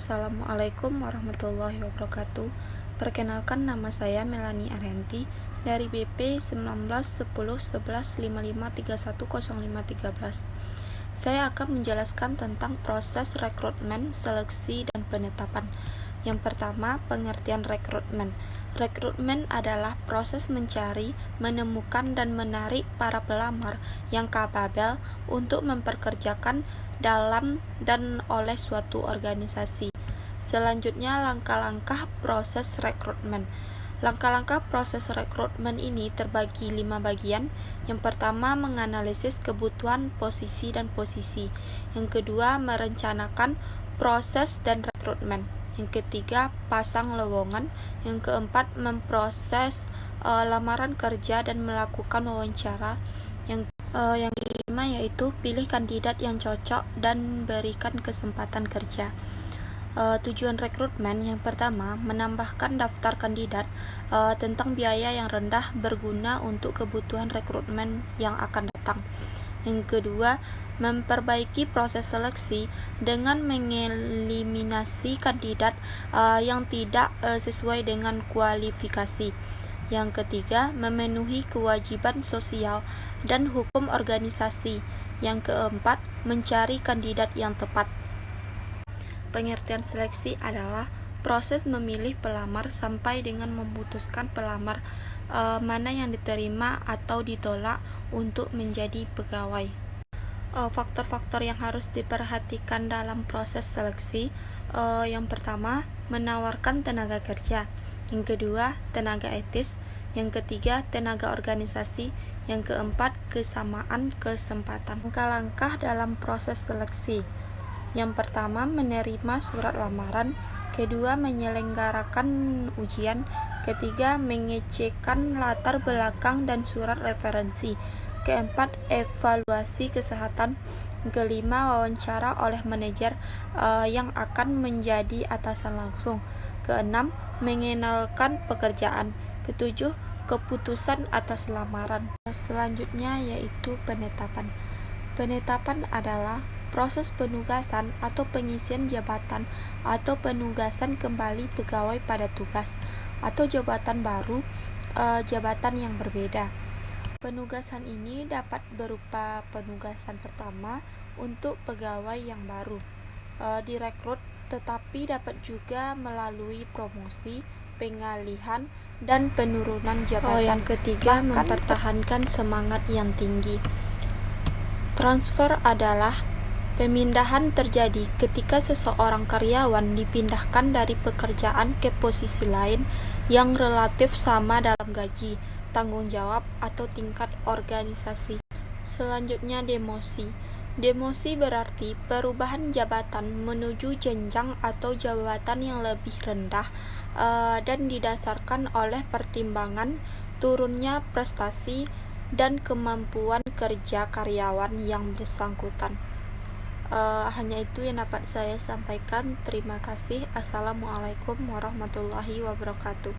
Assalamualaikum warahmatullahi wabarakatuh. Perkenalkan, nama saya Melanie Arianti dari BP 19101155310513. Saya akan menjelaskan tentang proses rekrutmen, seleksi, dan penetapan. Yang pertama, pengertian rekrutmen. Rekrutmen adalah proses mencari, menemukan, dan menarik para pelamar yang kapabel untuk mempekerjakan dalam dan oleh suatu organisasi. Selanjutnya, langkah-langkah proses rekrutmen. Langkah-langkah proses rekrutmen ini terbagi 5 bagian. Yang pertama, menganalisis kebutuhan posisi dan posisi. Yang kedua, merencanakan proses dan rekrutmen. Yang ketiga, pasang lowongan. Yang keempat, memproses lamaran kerja dan melakukan wawancara. Yang kelima yaitu pilih kandidat yang cocok dan berikan kesempatan kerja. Tujuan rekrutmen yang pertama, menambahkan daftar kandidat tentang biaya yang rendah berguna untuk kebutuhan rekrutmen yang akan datang. Yang kedua, memperbaiki proses seleksi dengan mengeliminasi kandidat yang tidak sesuai dengan kualifikasi. Yang ketiga, memenuhi kewajiban sosial dan hukum organisasi. Yang keempat, mencari kandidat yang tepat. Pengertian seleksi adalah proses memilih pelamar sampai dengan memutuskan pelamar mana yang diterima atau ditolak untuk menjadi pegawai. Faktor-faktor yang harus diperhatikan dalam proses seleksi, yang pertama, menawarkan tenaga kerja. Yang kedua, tenaga etis. Yang ketiga, tenaga organisasi. Yang keempat, kesamaan kesempatan. Langkah-langkah dalam proses seleksi. Yang pertama, menerima surat lamaran. Kedua, menyelenggarakan ujian. Ketiga, mengecekkan latar belakang dan surat referensi. Keempat, evaluasi kesehatan. Kelima, wawancara oleh manajer yang akan menjadi atasan langsung. Keenam, mengenalkan pekerjaan. Ketujuh, keputusan atas lamaran. Selanjutnya yaitu penetapan. Penetapan adalah proses penugasan atau pengisian jabatan atau penugasan kembali pegawai pada tugas atau jabatan baru, jabatan yang berbeda. Penugasan ini dapat berupa penugasan pertama untuk pegawai yang baru direkrut, tetapi dapat juga melalui promosi, pengalihan, dan penurunan jabatan. Yang ketiga, mempertahankan semangat yang tinggi. Transfer adalah pemindahan terjadi ketika seseorang karyawan dipindahkan dari pekerjaan ke posisi lain yang relatif sama dalam gaji, tanggung jawab, atau tingkat organisasi. Selanjutnya, demosi. Demosi berarti perubahan jabatan menuju jenjang atau jabatan yang lebih rendah dan didasarkan oleh pertimbangan turunnya prestasi dan kemampuan kerja karyawan yang bersangkutan. Hanya itu yang dapat saya sampaikan. Terima kasih. Assalamualaikum warahmatullahi wabarakatuh.